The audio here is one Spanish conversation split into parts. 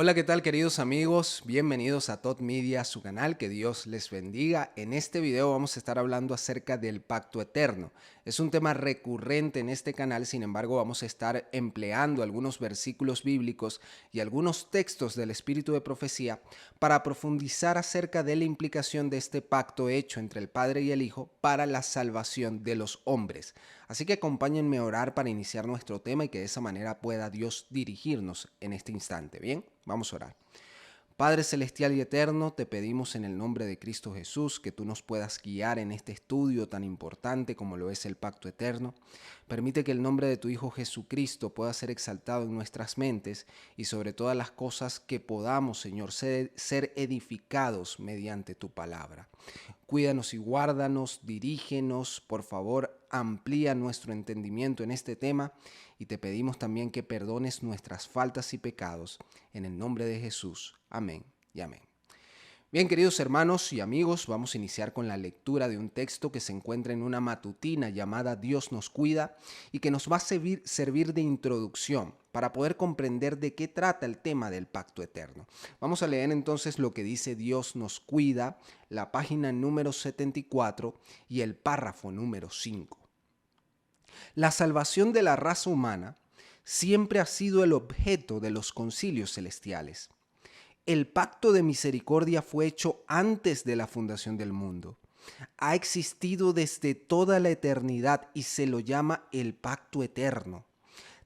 Hola, ¿qué tal queridos amigos? Bienvenidos a Todd Media, su canal, que Dios les bendiga. En este video vamos a estar hablando acerca del pacto eterno. Es un tema recurrente en este canal, sin embargo vamos a estar empleando algunos versículos bíblicos y algunos textos del espíritu de profecía para profundizar acerca de la implicación de este pacto hecho entre el Padre y el Hijo para la salvación de los hombres. Así que acompáñenme a orar para iniciar nuestro tema y que de esa manera pueda Dios dirigirnos en este instante. ¿Bien? Vamos a orar. Padre celestial y eterno, te pedimos en el nombre de Cristo Jesús que tú nos puedas guiar en este estudio tan importante como lo es el pacto eterno. Permite que el nombre de tu Hijo Jesucristo pueda ser exaltado en nuestras mentes y sobre todas las cosas que podamos, Señor, ser edificados mediante tu palabra. Cuídanos y guárdanos, dirígenos, por favor, amplía nuestro entendimiento en este tema y te pedimos también que perdones nuestras faltas y pecados. En el nombre de Jesús. Amén y amén. Bien, queridos hermanos y amigos, vamos a iniciar con la lectura de un texto que se encuentra en una matutina llamada Dios nos cuida y que nos va a servir de introducción para poder comprender de qué trata el tema del pacto eterno. Vamos a leer entonces lo que dice Dios nos cuida, la página número 74 y el párrafo número 5. La salvación de la raza humana siempre ha sido el objeto de los concilios celestiales. El pacto de misericordia fue hecho antes de la fundación del mundo. Ha existido desde toda la eternidad y se lo llama el pacto eterno.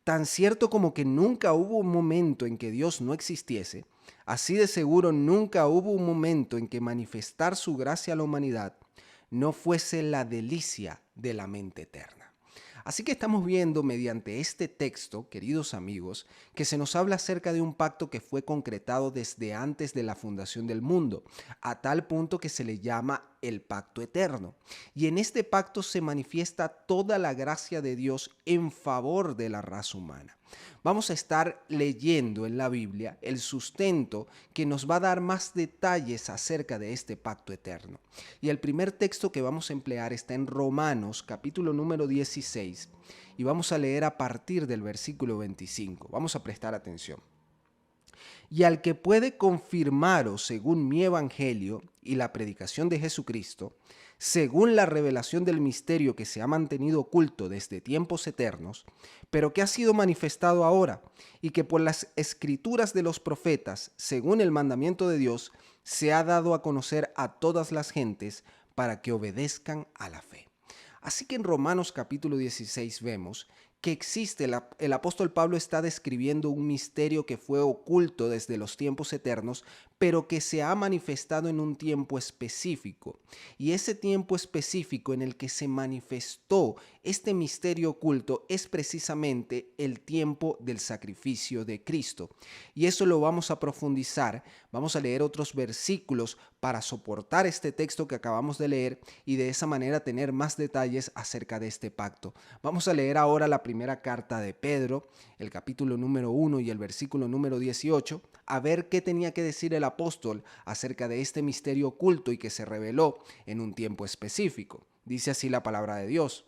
Tan cierto como que nunca hubo un momento en que Dios no existiese, así de seguro nunca hubo un momento en que manifestar su gracia a la humanidad no fuese la delicia de la mente eterna. Así que estamos viendo mediante este texto, queridos amigos, que se nos habla acerca de un pacto que fue concretado desde antes de la fundación del mundo, a tal punto que se le llama el pacto eterno. Y en este pacto se manifiesta toda la gracia de Dios en favor de la raza humana. Vamos a estar leyendo en la Biblia el sustento que nos va a dar más detalles acerca de este pacto eterno. Y el primer texto que vamos a emplear está en Romanos, capítulo número 16, y vamos a leer a partir del versículo 25. Vamos a prestar atención. Y al que puede confirmaros según mi evangelio y la predicación de Jesucristo, según la revelación del misterio que se ha mantenido oculto desde tiempos eternos, pero que ha sido manifestado ahora, y que por las escrituras de los profetas, según el mandamiento de Dios, se ha dado a conocer a todas las gentes para que obedezcan a la fe. Así que en Romanos capítulo 16 vemos que existe, el apóstol Pablo está describiendo un misterio que fue oculto desde los tiempos eternos, pero que se ha manifestado en un tiempo específico. Y ese tiempo específico en el que se manifestó este misterio oculto es precisamente el tiempo del sacrificio de Cristo. Y eso lo vamos a profundizar, vamos a leer otros versículos para soportar este texto que acabamos de leer y de esa manera tener más detalles acerca de este pacto. Vamos a leer ahora la primera carta de Pedro, el capítulo número 1 y el versículo número 18, a ver qué tenía que decir el apóstol acerca de este misterio oculto y que se reveló en un tiempo específico. Dice así la palabra de Dios.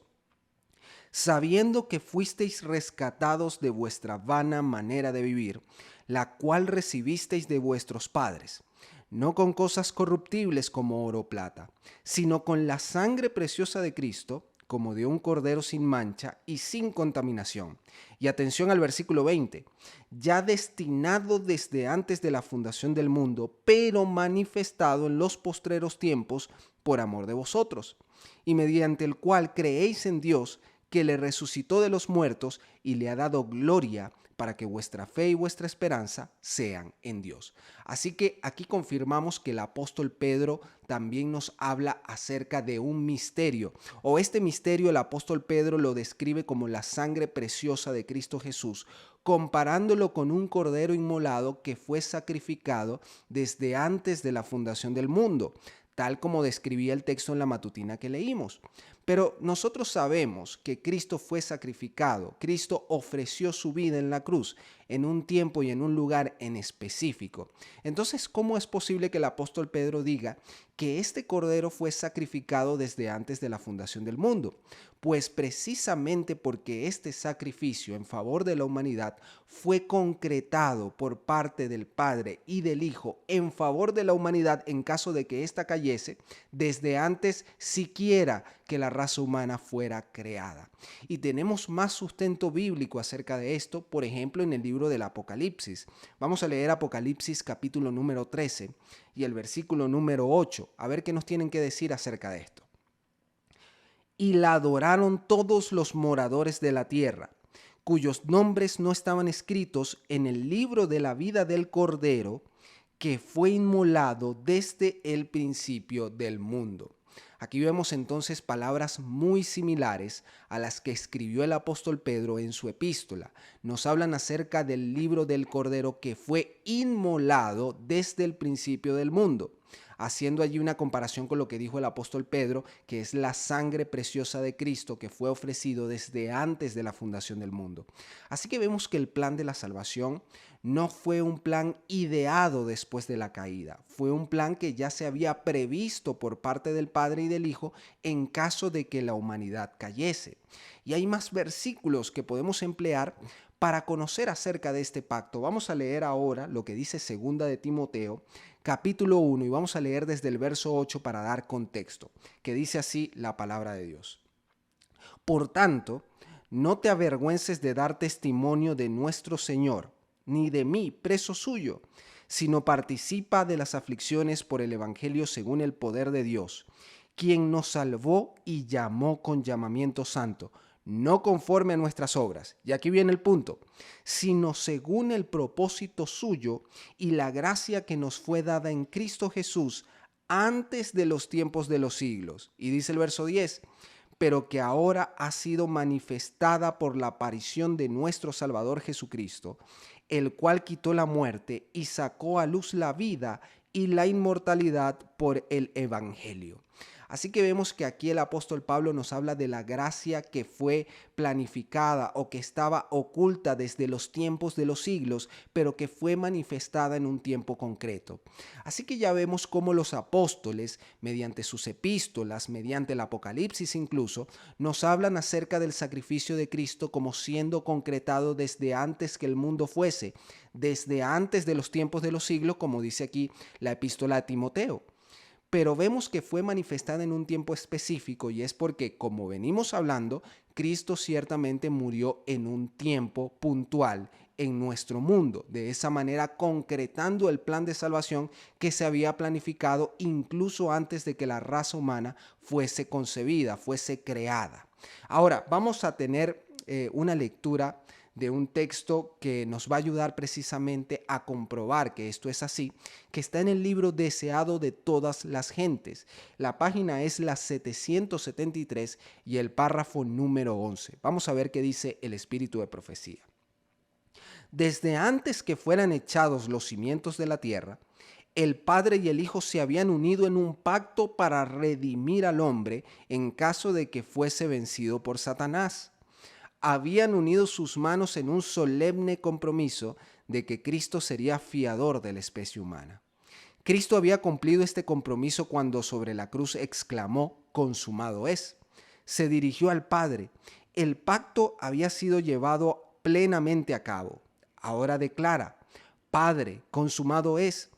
Sabiendo que fuisteis rescatados de vuestra vana manera de vivir, la cual recibisteis de vuestros padres, no con cosas corruptibles como oro o plata, sino con la sangre preciosa de Cristo, como de un cordero sin mancha y sin contaminación. Y atención al versículo 20, ya destinado desde antes de la fundación del mundo, pero manifestado en los postreros tiempos por amor de vosotros, y mediante el cual creéis en Dios, que le resucitó de los muertos y le ha dado gloria, para que vuestra fe y vuestra esperanza sean en Dios. Así que aquí confirmamos que el apóstol Pedro también nos habla acerca de un misterio, o este misterio el apóstol Pedro lo describe como la sangre preciosa de Cristo Jesús, comparándolo con un cordero inmolado que fue sacrificado desde antes de la fundación del mundo, tal como describía el texto en la matutina que leímos. Pero nosotros sabemos que Cristo fue sacrificado, Cristo ofreció su vida en la cruz, en un tiempo y en un lugar en específico. Entonces, ¿cómo es posible que el apóstol Pedro diga que este cordero fue sacrificado desde antes de la fundación del mundo? Pues precisamente porque este sacrificio en favor de la humanidad fue concretado por parte del Padre y del Hijo en favor de la humanidad en caso de que ésta cayese, desde antes siquiera que la raza humana fuera creada. Y tenemos más sustento bíblico acerca de esto, por ejemplo, en el libro del Apocalipsis. Vamos a leer Apocalipsis capítulo número 13 y el versículo número 8, a ver qué nos tienen que decir acerca de esto. Y la adoraron todos los moradores de la tierra, cuyos nombres no estaban escritos en el libro de la vida del Cordero, que fue inmolado desde el principio del mundo. Aquí vemos entonces palabras muy similares a las que escribió el apóstol Pedro en su epístola. Nos hablan acerca del libro del Cordero que fue inmolado desde el principio del mundo, haciendo allí una comparación con lo que dijo el apóstol Pedro, que es la sangre preciosa de Cristo que fue ofrecido desde antes de la fundación del mundo. Así que vemos que el plan de la salvación no fue un plan ideado después de la caída, fue un plan que ya se había previsto por parte del Padre y del Hijo en caso de que la humanidad cayese. Y hay más versículos que podemos emplear para conocer acerca de este pacto. Vamos a leer ahora lo que dice 2 de Timoteo, capítulo 1, y vamos a leer desde el verso 8 para dar contexto, que dice así la palabra de Dios. Por tanto, no te avergüences de dar testimonio de nuestro Señor, ni de mí, preso suyo, sino participa de las aflicciones por el Evangelio según el poder de Dios, quien nos salvó y llamó con llamamiento santo, no conforme a nuestras obras, y aquí viene el punto, sino según el propósito suyo y la gracia que nos fue dada en Cristo Jesús antes de los tiempos de los siglos. Y dice el verso 10, pero que ahora ha sido manifestada por la aparición de nuestro Salvador Jesucristo, el cual quitó la muerte y sacó a luz la vida y la inmortalidad por el Evangelio. Así que vemos que aquí el apóstol Pablo nos habla de la gracia que fue planificada o que estaba oculta desde los tiempos de los siglos, pero que fue manifestada en un tiempo concreto. Así que ya vemos cómo los apóstoles, mediante sus epístolas, mediante el Apocalipsis incluso, nos hablan acerca del sacrificio de Cristo como siendo concretado desde antes que el mundo fuese, desde antes de los tiempos de los siglos, como dice aquí la epístola a Timoteo. Pero vemos que fue manifestada en un tiempo específico y es porque, como venimos hablando, Cristo ciertamente murió en un tiempo puntual en nuestro mundo, de esa manera concretando el plan de salvación que se había planificado incluso antes de que la raza humana fuese concebida, fuese creada. Ahora, vamos a tener una lectura de un texto que nos va a ayudar precisamente a comprobar que esto es así, que está en el libro Deseado de todas las gentes. La página es la 773 y el párrafo número 11. Vamos a ver qué dice el Espíritu de Profecía. Desde antes que fueran echados los cimientos de la tierra, el Padre y el Hijo se habían unido en un pacto para redimir al hombre en caso de que fuese vencido por Satanás. Habían unido sus manos en un solemne compromiso de que Cristo sería fiador de la especie humana. Cristo había cumplido este compromiso cuando sobre la cruz exclamó, consumado es. Se dirigió al Padre. El pacto había sido llevado plenamente a cabo. Ahora declara, Padre, consumado es.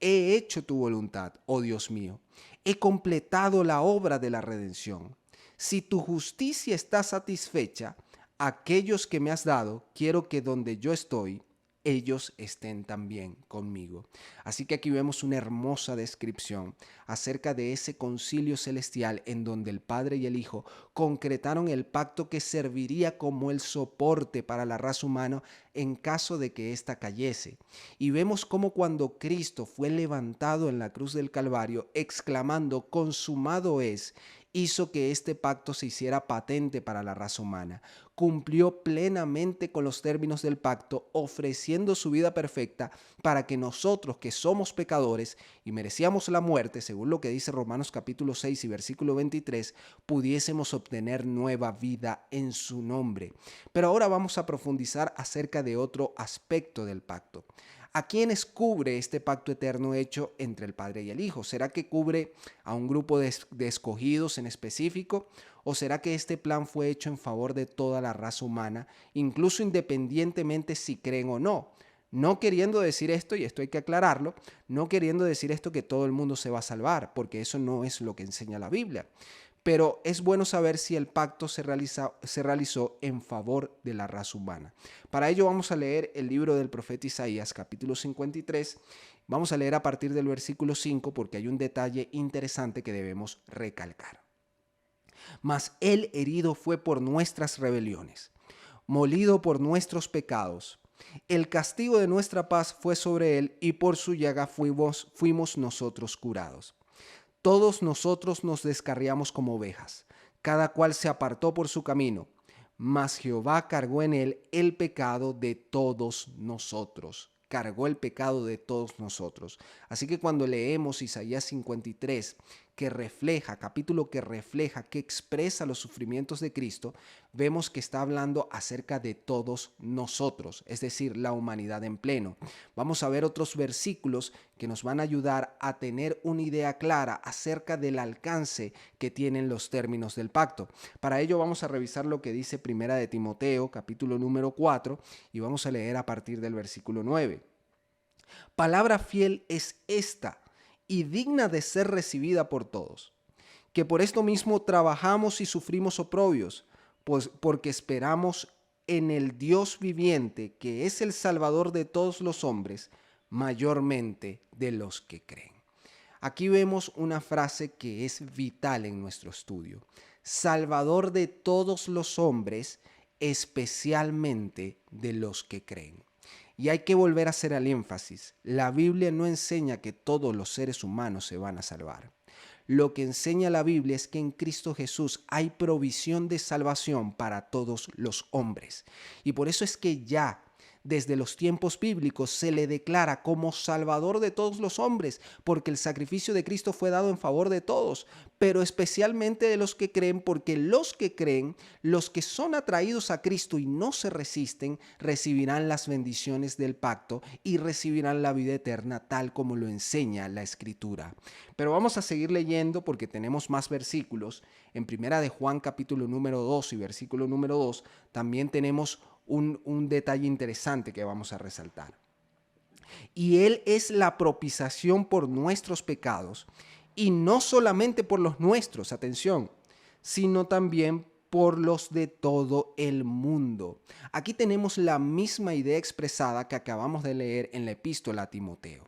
He hecho tu voluntad, oh Dios mío. He completado la obra de la redención. Si tu justicia está satisfecha, aquellos que me has dado, quiero que donde yo estoy, ellos estén también conmigo. Así que aquí vemos una hermosa descripción acerca de ese concilio celestial en donde el Padre y el Hijo concretaron el pacto que serviría como el soporte para la raza humana en caso de que ésta cayese. Y vemos cómo cuando Cristo fue levantado en la cruz del Calvario, exclamando, consumado es, hizo que este pacto se hiciera patente para la raza humana. Cumplió plenamente con los términos del pacto, ofreciendo su vida perfecta para que nosotros, que somos pecadores y merecíamos la muerte, según lo que dice Romanos capítulo 6 y versículo 23, pudiésemos obtener nueva vida en su nombre. Pero ahora vamos a profundizar acerca de otro aspecto del pacto. ¿A quiénes cubre este pacto eterno hecho entre el Padre y el Hijo? ¿Será que cubre a un grupo de escogidos en específico? ¿O será que este plan fue hecho en favor de toda la raza humana, incluso independientemente si creen o no? No queriendo decir esto, y esto hay que aclararlo, no queriendo decir esto que todo el mundo se va a salvar, porque eso no es lo que enseña la Biblia. Pero es bueno saber si el pacto se realizó en favor de la raza humana. Para ello vamos a leer el libro del profeta Isaías, capítulo 53. Vamos a leer a partir del versículo 5 porque hay un detalle interesante que debemos recalcar. Mas él herido fue por nuestras rebeliones, molido por nuestros pecados. El castigo de nuestra paz fue sobre él y por su llaga fuimos nosotros curados. Todos nosotros nos descarriamos como ovejas, cada cual se apartó por su camino, mas Jehová cargó en él el pecado de todos nosotros. Cargó el pecado de todos nosotros. Así que cuando leemos Isaías 53, capítulo que refleja, que expresa los sufrimientos de Cristo, vemos que está hablando acerca de todos nosotros, es decir, la humanidad en pleno. Vamos a ver otros versículos que nos van a ayudar a tener una idea clara acerca del alcance que tienen los términos del pacto. Para ello vamos a revisar lo que dice Primera de Timoteo, capítulo número 4, y vamos a leer a partir del versículo 9. Palabra fiel es esta y digna de ser recibida por todos, que por esto mismo trabajamos y sufrimos oprobios, pues porque esperamos en el Dios viviente, que es el Salvador de todos los hombres, mayormente de los que creen. Aquí vemos una frase que es vital en nuestro estudio. Salvador de todos los hombres, especialmente de los que creen. Y hay que volver a hacer el énfasis. La Biblia no enseña que todos los seres humanos se van a salvar. Lo que enseña la Biblia es que en Cristo Jesús hay provisión de salvación para todos los hombres. Y por eso es que ya desde los tiempos bíblicos se le declara como Salvador de todos los hombres, porque el sacrificio de Cristo fue dado en favor de todos, pero especialmente de los que creen, porque los que creen, los que son atraídos a Cristo y no se resisten, recibirán las bendiciones del pacto y recibirán la vida eterna tal como lo enseña la Escritura. Pero vamos a seguir leyendo porque tenemos más versículos. En Primera de Juan capítulo número 2 y versículo número 2 también tenemos un detalle interesante que vamos a resaltar. Y Él es la propiciación por nuestros pecados, y no solamente por los nuestros, atención, sino también por los de todo el mundo. Aquí tenemos la misma idea expresada que acabamos de leer en la epístola a Timoteo.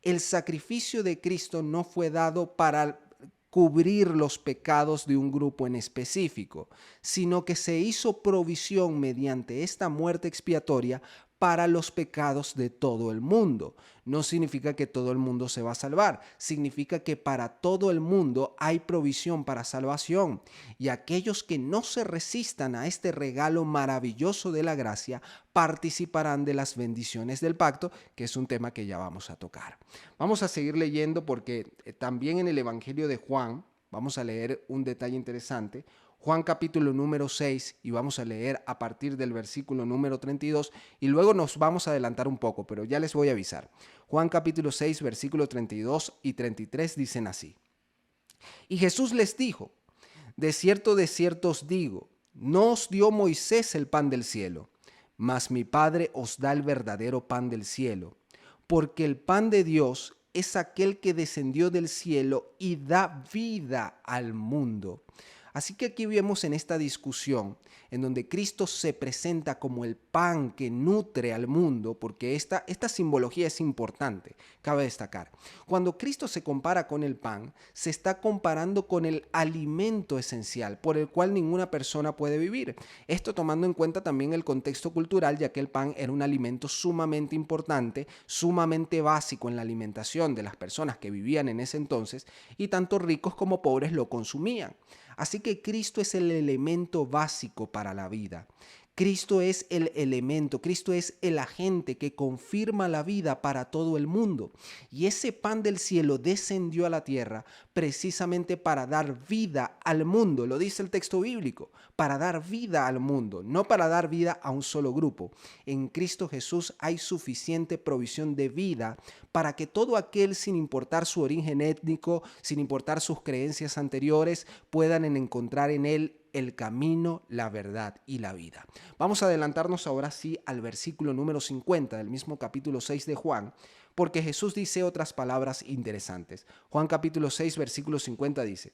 El sacrificio de Cristo no fue dado para cubrir los pecados de un grupo en específico, sino que se hizo provisión mediante esta muerte expiatoria para los pecados de todo el mundo. No significa que todo el mundo se va a salvar, significa que para todo el mundo hay provisión para salvación, y aquellos que no se resistan a este regalo maravilloso de la gracia participarán de las bendiciones del pacto, que es un tema que ya vamos a tocar. Vamos a seguir leyendo porque también en el Evangelio de Juan, vamos a leer un detalle interesante. Juan capítulo número 6 y vamos a leer a partir del versículo número 32 y luego nos vamos a adelantar un poco, pero ya les voy a avisar. Juan capítulo 6, versículo 32 y 33 dicen así. Y Jesús les dijo, de cierto os digo, no os dio Moisés el pan del cielo, mas mi Padre os da el verdadero pan del cielo, porque el pan de Dios es aquel que descendió del cielo y da vida al mundo. Así que aquí vemos en esta discusión en donde Cristo se presenta como el pan que nutre al mundo, porque esta simbología es importante, cabe destacar. Cuando Cristo se compara con el pan, se está comparando con el alimento esencial por el cual ninguna persona puede vivir. Esto tomando en cuenta también el contexto cultural, ya que el pan era un alimento sumamente importante, sumamente básico en la alimentación de las personas que vivían en ese entonces, y tanto ricos como pobres lo consumían. Así que Cristo es el elemento básico para la vida. Cristo es el elemento, Cristo es el agente que confirma la vida para todo el mundo. Y ese pan del cielo descendió a la tierra precisamente para dar vida al mundo, lo dice el texto bíblico, para dar vida al mundo, no para dar vida a un solo grupo. En Cristo Jesús hay suficiente provisión de vida para que todo aquel, sin importar su origen étnico, sin importar sus creencias anteriores, puedan encontrar en él el camino, la verdad y la vida. Vamos a adelantarnos ahora sí al versículo número 50 del mismo capítulo 6 de Juan, porque Jesús dice otras palabras interesantes. Juan capítulo 6, versículo 50 dice: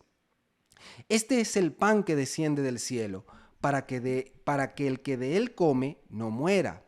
Este es el pan que desciende del cielo, para que el que de él come no muera.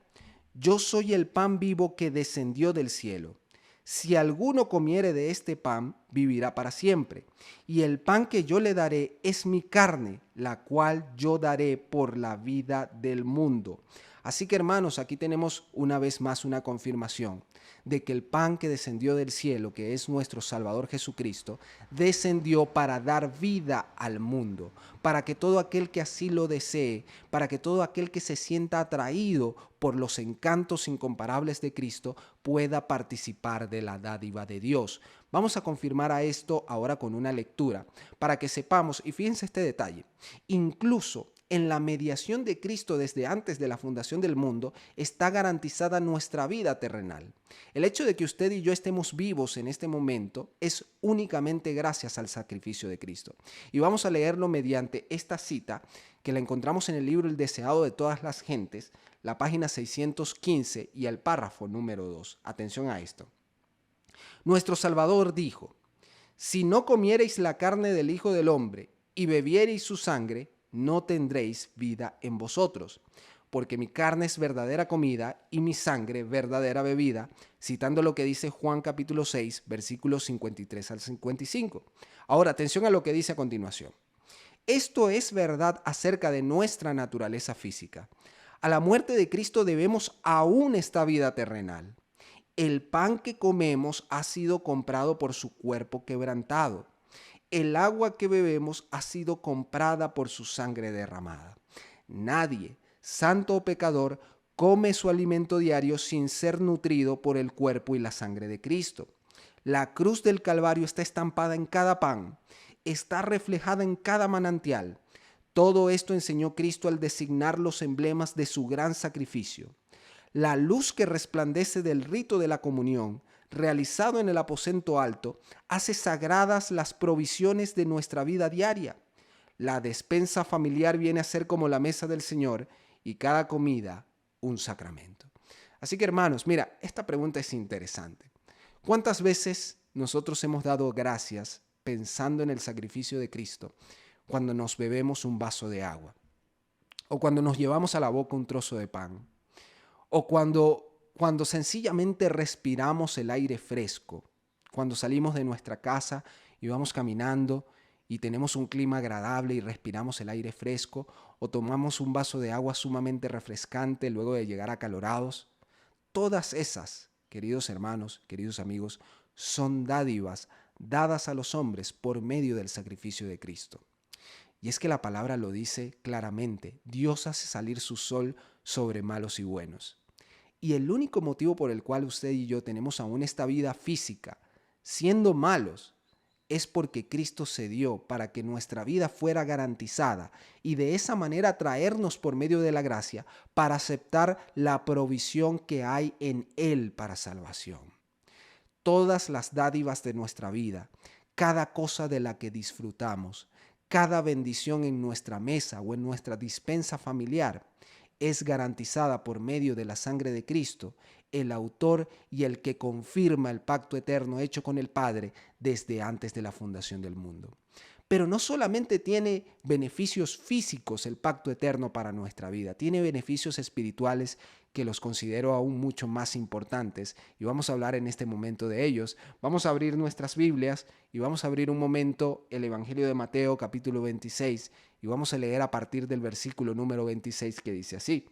Yo soy el pan vivo que descendió del cielo. Si alguno comiere de este pan, vivirá para siempre. Y el pan que yo le daré es mi carne, la cual yo daré por la vida del mundo. Así que hermanos, aquí tenemos una vez más una confirmación de que el pan que descendió del cielo, que es nuestro Salvador Jesucristo, descendió para dar vida al mundo, para que todo aquel que así lo desee, para que todo aquel que se sienta atraído por los encantos incomparables de Cristo pueda participar de la dádiva de Dios. Vamos a confirmar a esto ahora con una lectura, para que sepamos, y fíjense este detalle, incluso en la mediación de Cristo desde antes de la fundación del mundo está garantizada nuestra vida terrenal. El hecho de que usted y yo estemos vivos en este momento es únicamente gracias al sacrificio de Cristo. Y vamos a leerlo mediante esta cita que la encontramos en el libro El deseado de todas las gentes, la página 615 y el párrafo número 2. Atención a esto. Nuestro Salvador dijo: Si no comiereis la carne del Hijo del Hombre y bebiereis su sangre, no tendréis vida en vosotros, porque mi carne es verdadera comida y mi sangre verdadera bebida, citando lo que dice Juan capítulo 6, versículos 53 al 55. Ahora, atención a lo que dice a continuación. Esto es verdad acerca de nuestra naturaleza física. A la muerte de Cristo debemos aún esta vida terrenal. El pan que comemos ha sido comprado por su cuerpo quebrantado. El agua que bebemos ha sido comprada por su sangre derramada. Nadie, santo o pecador, come su alimento diario sin ser nutrido por el cuerpo y la sangre de Cristo. La cruz del Calvario está estampada en cada pan, está reflejada en cada manantial. Todo esto enseñó Cristo al designar los emblemas de su gran sacrificio. La luz que resplandece del rito de la comunión, realizado en el aposento alto, hace sagradas las provisiones de nuestra vida diaria. La despensa familiar viene a ser como la mesa del Señor y cada comida un sacramento. Así que hermanos, mira, esta pregunta es interesante. ¿Cuántas veces nosotros hemos dado gracias pensando en el sacrificio de Cristo cuando nos bebemos un vaso de agua? O cuando nos llevamos a la boca un trozo de pan. O cuando sencillamente respiramos el aire fresco, cuando salimos de nuestra casa y vamos caminando y tenemos un clima agradable y respiramos el aire fresco, o tomamos un vaso de agua sumamente refrescante luego de llegar acalorados. Todas esas, queridos hermanos, queridos amigos, son dádivas dadas a los hombres por medio del sacrificio de Cristo. Y es que la palabra lo dice claramente: Dios hace salir su sol sobre malos y buenos. Y el único motivo por el cual usted y yo tenemos aún esta vida física, siendo malos, es porque Cristo se dio para que nuestra vida fuera garantizada y de esa manera traernos por medio de la gracia para aceptar la provisión que hay en Él para salvación. Todas las dádivas de nuestra vida, cada cosa de la que disfrutamos, cada bendición en nuestra mesa o en nuestra dispensa familiar, es garantizada por medio de la sangre de Cristo, el autor y el que confirma el pacto eterno hecho con el Padre desde antes de la fundación del mundo. Pero no solamente tiene beneficios físicos el pacto eterno para nuestra vida, tiene beneficios espirituales que los considero aún mucho más importantes y vamos a hablar en este momento de ellos. Vamos a abrir nuestras Biblias y vamos a abrir un momento el Evangelio de Mateo capítulo 26 y vamos a leer a partir del versículo número 26 que dice así.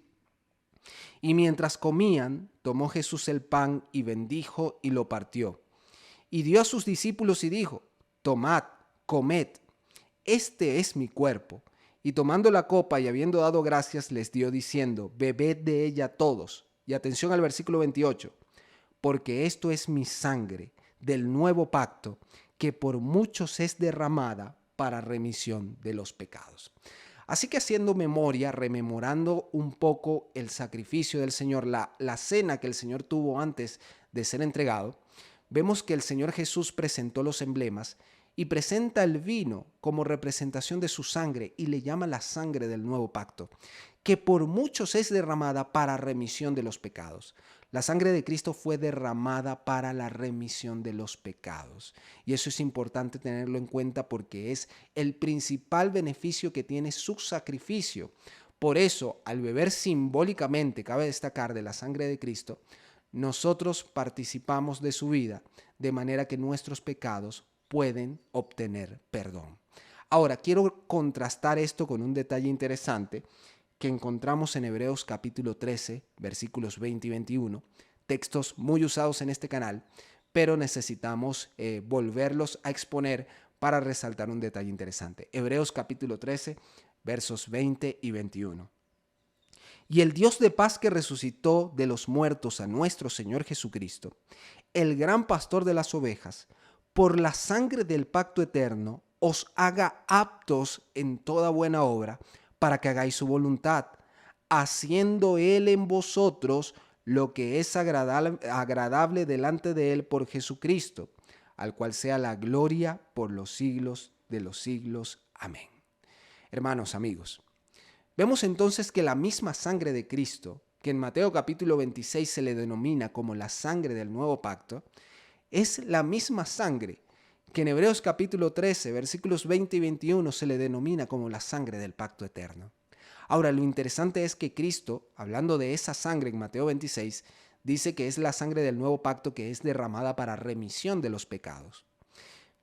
Y mientras comían, tomó Jesús el pan y bendijo y lo partió. Y dio a sus discípulos y dijo, tomad, comed, este es mi cuerpo. Y tomando la copa y habiendo dado gracias, les dio diciendo, bebed de ella todos. Y atención al versículo 28, porque esto es mi sangre del nuevo pacto, que por muchos es derramada para remisión de los pecados. Así que haciendo memoria, rememorando un poco el sacrificio del Señor, la cena que el Señor tuvo antes de ser entregado, vemos que el Señor Jesús presentó los emblemas y presenta el vino como representación de su sangre y le llama la sangre del nuevo pacto, que por muchos es derramada para remisión de los pecados. La sangre de Cristo fue derramada para la remisión de los pecados. Y eso es importante tenerlo en cuenta porque es el principal beneficio que tiene su sacrificio. Por eso, al beber simbólicamente, cabe destacar, de la sangre de Cristo, nosotros participamos de su vida, de manera que nuestros pecados pueden obtener perdón. Ahora, quiero contrastar esto con un detalle interesante que encontramos en Hebreos capítulo 13, versículos 20 y 21, textos muy usados en este canal, pero necesitamos volverlos a exponer para resaltar un detalle interesante. Hebreos capítulo 13, versos 20 y 21. Y el Dios de paz que resucitó de los muertos a nuestro Señor Jesucristo, el gran pastor de las ovejas, por la sangre del pacto eterno, os haga aptos en toda buena obra, para que hagáis su voluntad, haciendo Él en vosotros lo que es agradable delante de Él por Jesucristo, al cual sea la gloria por los siglos de los siglos. Amén. Hermanos, amigos, vemos entonces que la misma sangre de Cristo, que en Mateo capítulo 26 se le denomina como la sangre del nuevo pacto, es la misma sangre que en Hebreos capítulo 13, versículos 20 y 21 se le denomina como la sangre del pacto eterno. Ahora, lo interesante es que Cristo, hablando de esa sangre en Mateo 26, dice que es la sangre del nuevo pacto que es derramada para remisión de los pecados.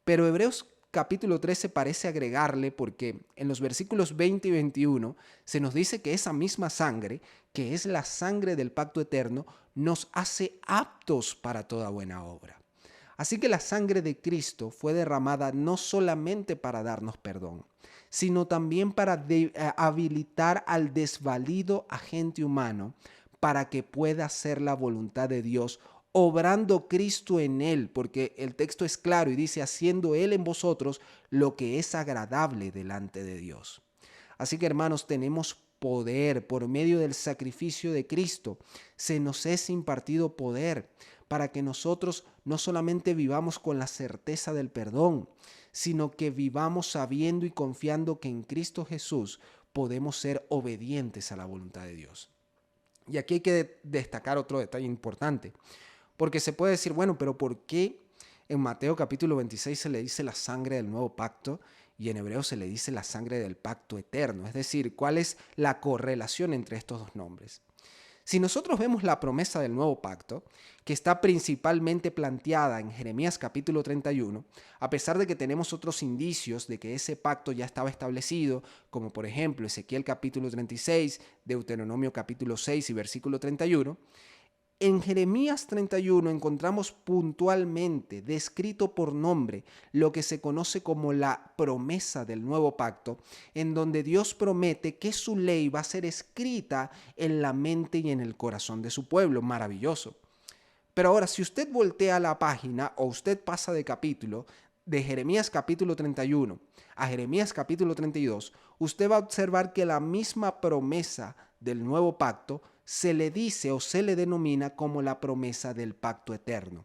Pero Hebreos capítulo 13 parece agregarle porque en los versículos 20 y 21 se nos dice que esa misma sangre, que es la sangre del pacto eterno, nos hace aptos para toda buena obra. Así que la sangre de Cristo fue derramada no solamente para darnos perdón, sino también para habilitar al desvalido agente humano para que pueda hacer la voluntad de Dios, obrando Cristo en él, porque el texto es claro y dice, haciendo él en vosotros lo que es agradable delante de Dios. Así que, hermanos, tenemos poder por medio del sacrificio de Cristo. Se nos es impartido poder para que nosotros no solamente vivamos con la certeza del perdón, sino que vivamos sabiendo y confiando que en Cristo Jesús podemos ser obedientes a la voluntad de Dios. Y aquí hay que destacar otro detalle importante, porque se puede decir, bueno, pero ¿por qué en Mateo capítulo 26 se le dice la sangre del nuevo pacto y en Hebreo se le dice la sangre del pacto eterno? Es decir, ¿cuál es la correlación entre estos dos nombres? Si nosotros vemos la promesa del nuevo pacto, que está principalmente planteada en Jeremías capítulo 31, a pesar de que tenemos otros indicios de que ese pacto ya estaba establecido, como por ejemplo Ezequiel capítulo 36, Deuteronomio capítulo 6 y versículo 31, en Jeremías 31 encontramos puntualmente descrito por nombre lo que se conoce como la promesa del nuevo pacto, en donde Dios promete que su ley va a ser escrita en la mente y en el corazón de su pueblo. Maravilloso. Pero ahora, si usted voltea la página o usted pasa de capítulo, de Jeremías capítulo 31 a Jeremías capítulo 32, usted va a observar que la misma promesa del nuevo pacto se le dice o se le denomina como la promesa del pacto eterno.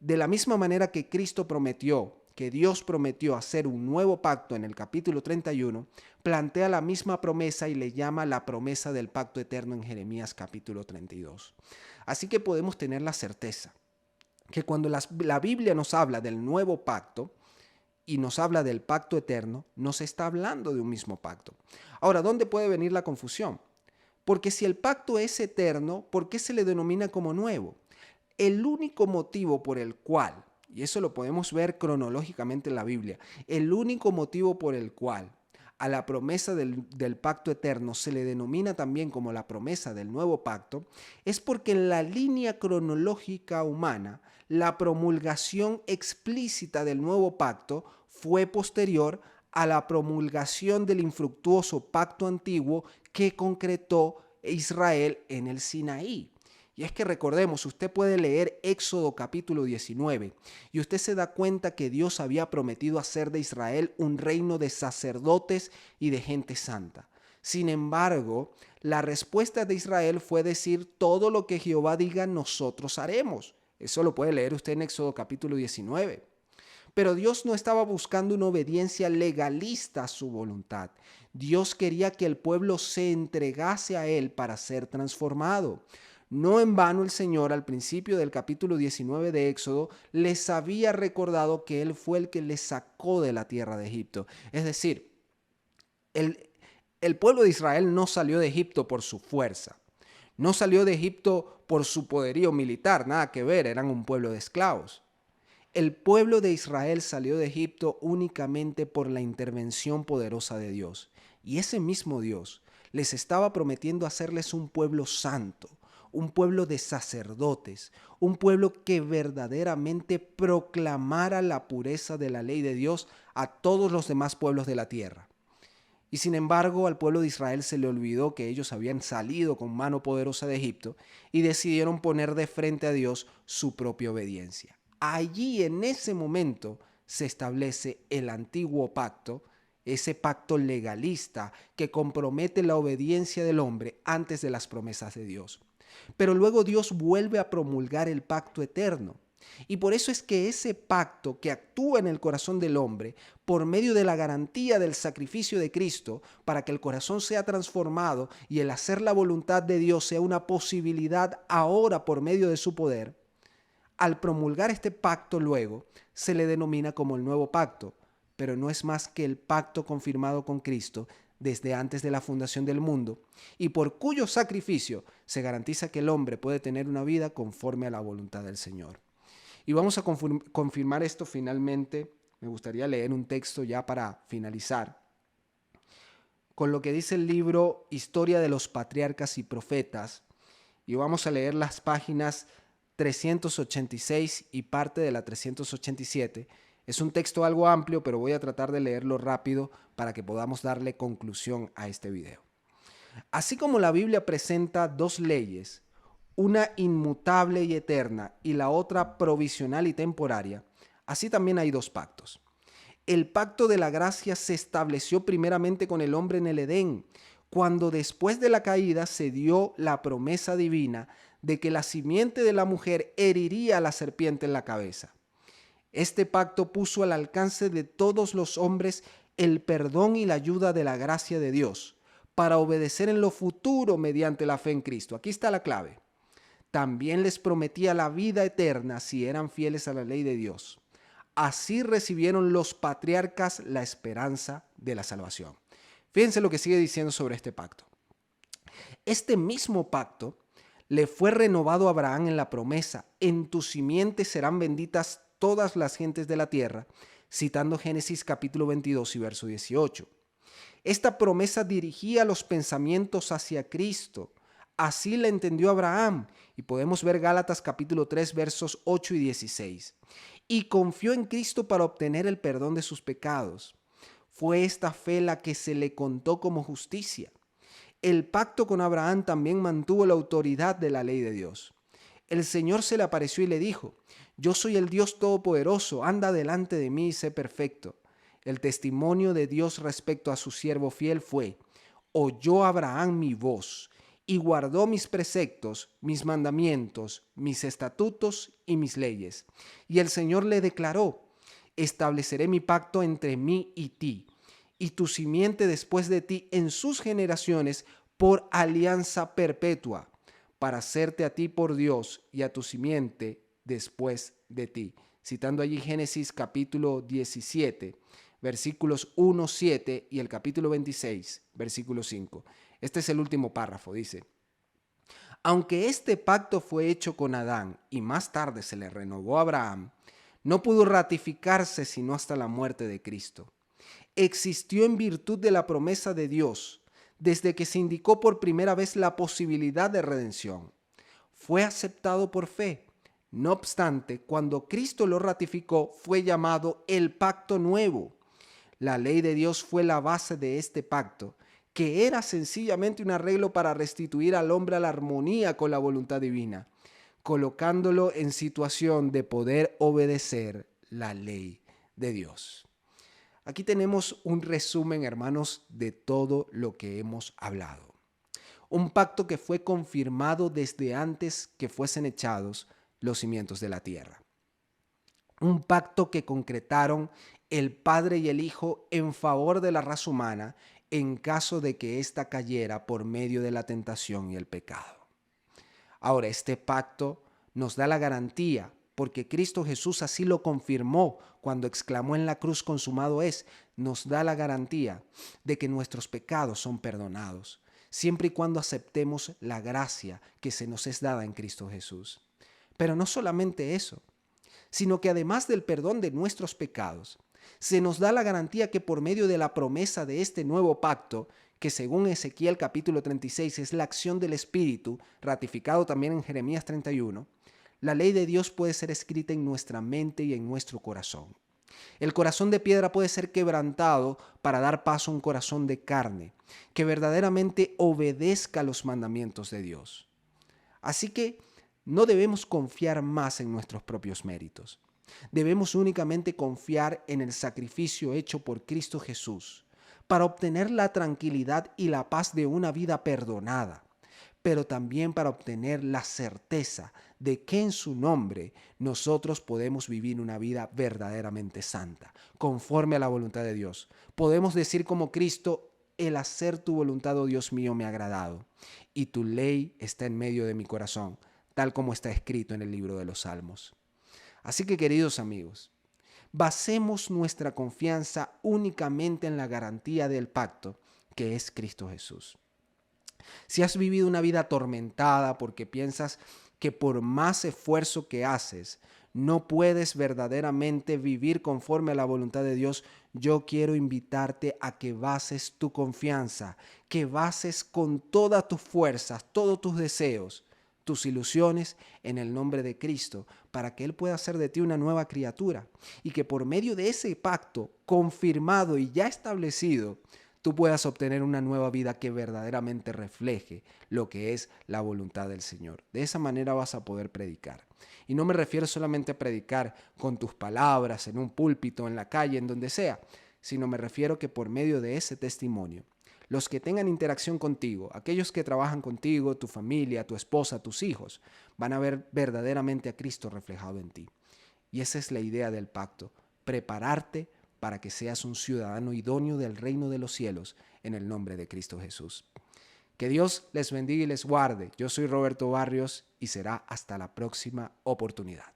De la misma manera que Cristo prometió, que Dios prometió hacer un nuevo pacto en el capítulo 31, plantea la misma promesa y le llama la promesa del pacto eterno en Jeremías capítulo 32. Así que podemos tener la certeza que cuando la Biblia nos habla del nuevo pacto, y nos habla del pacto eterno, nos está hablando de un mismo pacto. Ahora, ¿dónde puede venir la confusión? Porque si el pacto es eterno, ¿por qué se le denomina como nuevo? El único motivo por el cual, y eso lo podemos ver cronológicamente en la Biblia, el único motivo por el cual a la promesa del pacto eterno se le denomina también como la promesa del nuevo pacto, es porque en la línea cronológica humana, la promulgación explícita del nuevo pacto fue posterior a la promulgación del infructuoso pacto antiguo que concretó Israel en el Sinaí. Y es que recordemos, usted puede leer Éxodo capítulo 19 y usted se da cuenta que Dios había prometido hacer de Israel un reino de sacerdotes y de gente santa. Sin embargo, la respuesta de Israel fue decir: todo lo que Jehová diga nosotros haremos. Eso lo puede leer usted en Éxodo capítulo 19. Pero Dios no estaba buscando una obediencia legalista a su voluntad. Dios quería que el pueblo se entregase a Él para ser transformado. No en vano el Señor al principio del capítulo 19 de Éxodo les había recordado que Él fue el que les sacó de la tierra de Egipto. Es decir, el pueblo de Israel no salió de Egipto por su fuerza. No salió de Egipto por su poderío militar, nada que ver, eran un pueblo de esclavos. El pueblo de Israel salió de Egipto únicamente por la intervención poderosa de Dios. Y ese mismo Dios les estaba prometiendo hacerles un pueblo santo, un pueblo de sacerdotes, un pueblo que verdaderamente proclamara la pureza de la ley de Dios a todos los demás pueblos de la tierra. Y sin embargo, al pueblo de Israel se le olvidó que ellos habían salido con mano poderosa de Egipto y decidieron poner de frente a Dios su propia obediencia. Allí, en ese momento, se establece el antiguo pacto, ese pacto legalista que compromete la obediencia del hombre antes de las promesas de Dios. Pero luego Dios vuelve a promulgar el pacto eterno. Y por eso es que ese pacto que actúa en el corazón del hombre por medio de la garantía del sacrificio de Cristo para que el corazón sea transformado y el hacer la voluntad de Dios sea una posibilidad ahora por medio de su poder, al promulgar este pacto luego se le denomina como el nuevo pacto, pero no es más que el pacto confirmado con Cristo desde antes de la fundación del mundo y por cuyo sacrificio se garantiza que el hombre puede tener una vida conforme a la voluntad del Señor. Y vamos a confirmar esto finalmente. Me gustaría leer un texto ya para finalizar, con lo que dice el libro Historia de los Patriarcas y Profetas, y vamos a leer las páginas 386 y parte de la 387. Es un texto algo amplio, pero voy a tratar de leerlo rápido para que podamos darle conclusión a este video. Así como la Biblia presenta dos leyes, una inmutable y eterna y la otra provisional y temporaria, así también hay dos pactos. El pacto de la gracia se estableció primeramente con el hombre en el Edén, cuando después de la caída se dio la promesa divina de que la simiente de la mujer heriría a la serpiente en la cabeza. Este pacto puso al alcance de todos los hombres el perdón y la ayuda de la gracia de Dios para obedecer en lo futuro mediante la fe en Cristo. Aquí está la clave. También les prometía la vida eterna si eran fieles a la ley de Dios. Así recibieron los patriarcas la esperanza de la salvación. Fíjense lo que sigue diciendo sobre este pacto. Este mismo pacto le fue renovado a Abraham en la promesa: en tu simiente serán benditas todas las gentes de la tierra, citando Génesis capítulo 22 y verso 18. Esta promesa dirigía los pensamientos hacia Cristo. Así la entendió Abraham, y podemos ver Gálatas capítulo 3 versos 8 y 16. Y confió en Cristo para obtener el perdón de sus pecados. Fue esta fe la que se le contó como justicia. El pacto con Abraham también mantuvo la autoridad de la ley de Dios. El Señor se le apareció y le dijo: yo soy el Dios Todopoderoso, anda delante de mí y sé perfecto. El testimonio de Dios respecto a su siervo fiel fue: oyó Abraham mi voz y guardó mis preceptos, mis mandamientos, mis estatutos y mis leyes. Y el Señor le declaró: estableceré mi pacto entre mí y ti, y tu simiente después de ti en sus generaciones por alianza perpetua, para hacerte a ti por Dios y a tu simiente después de ti. citando allí Génesis capítulo 17, versículos 1, 7 y el capítulo 26, versículo 5. Este es el último párrafo, dice: aunque este pacto fue hecho con Adán y más tarde se le renovó a Abraham, no pudo ratificarse sino hasta la muerte de Cristo. Existió en virtud de la promesa de Dios, desde que se indicó por primera vez la posibilidad de redención. Fue aceptado por fe. No obstante, cuando Cristo lo ratificó, fue llamado el pacto nuevo. La ley de Dios fue la base de este pacto, que era sencillamente un arreglo para restituir al hombre a la armonía con la voluntad divina, colocándolo en situación de poder obedecer la ley de Dios. Aquí tenemos un resumen, hermanos, de todo lo que hemos hablado. Un pacto que fue confirmado desde antes que fuesen echados los cimientos de la tierra. Un pacto que concretaron el Padre y el Hijo en favor de la raza humana en caso de que ésta cayera por medio de la tentación y el pecado. Ahora, este pacto nos da la garantía, porque Cristo Jesús así lo confirmó cuando exclamó en la cruz: consumado es. Nos da la garantía de que nuestros pecados son perdonados, siempre y cuando aceptemos la gracia que se nos es dada en Cristo Jesús. Pero no solamente eso, sino que además del perdón de nuestros pecados, se nos da la garantía que por medio de la promesa de este nuevo pacto, que según Ezequiel capítulo 36 es la acción del Espíritu, ratificado también en Jeremías 31, la ley de Dios puede ser escrita en nuestra mente y en nuestro corazón. El corazón de piedra puede ser quebrantado para dar paso a un corazón de carne, que verdaderamente obedezca los mandamientos de Dios. Así que no debemos confiar más en nuestros propios méritos. Debemos únicamente confiar en el sacrificio hecho por Cristo Jesús para obtener la tranquilidad y la paz de una vida perdonada, pero también para obtener la certeza de que en su nombre nosotros podemos vivir una vida verdaderamente santa, conforme a la voluntad de Dios. Podemos decir como Cristo: el hacer tu voluntad, oh Dios mío, me ha agradado, y tu ley está en medio de mi corazón, tal como está escrito en el libro de los Salmos. Así que, queridos amigos, basemos nuestra confianza únicamente en la garantía del pacto, que es Cristo Jesús. Si has vivido una vida atormentada porque piensas que por más esfuerzo que haces, no puedes verdaderamente vivir conforme a la voluntad de Dios, yo quiero invitarte a que bases tu confianza, que bases con todas tus fuerzas, todos tus deseos, tus ilusiones en el nombre de Cristo, para que Él pueda hacer de ti una nueva criatura y que por medio de ese pacto confirmado y ya establecido, tú puedas obtener una nueva vida que verdaderamente refleje lo que es la voluntad del Señor. De esa manera vas a poder predicar. Y no me refiero solamente a predicar con tus palabras, en un púlpito, en la calle, en donde sea, sino me refiero que por medio de ese testimonio, los que tengan interacción contigo, aquellos que trabajan contigo, tu familia, tu esposa, tus hijos, van a ver verdaderamente a Cristo reflejado en ti. Y esa es la idea del pacto, prepararte para que seas un ciudadano idóneo del reino de los cielos en el nombre de Cristo Jesús. Que Dios les bendiga y les guarde. Yo soy Roberto Barrios y será hasta la próxima oportunidad.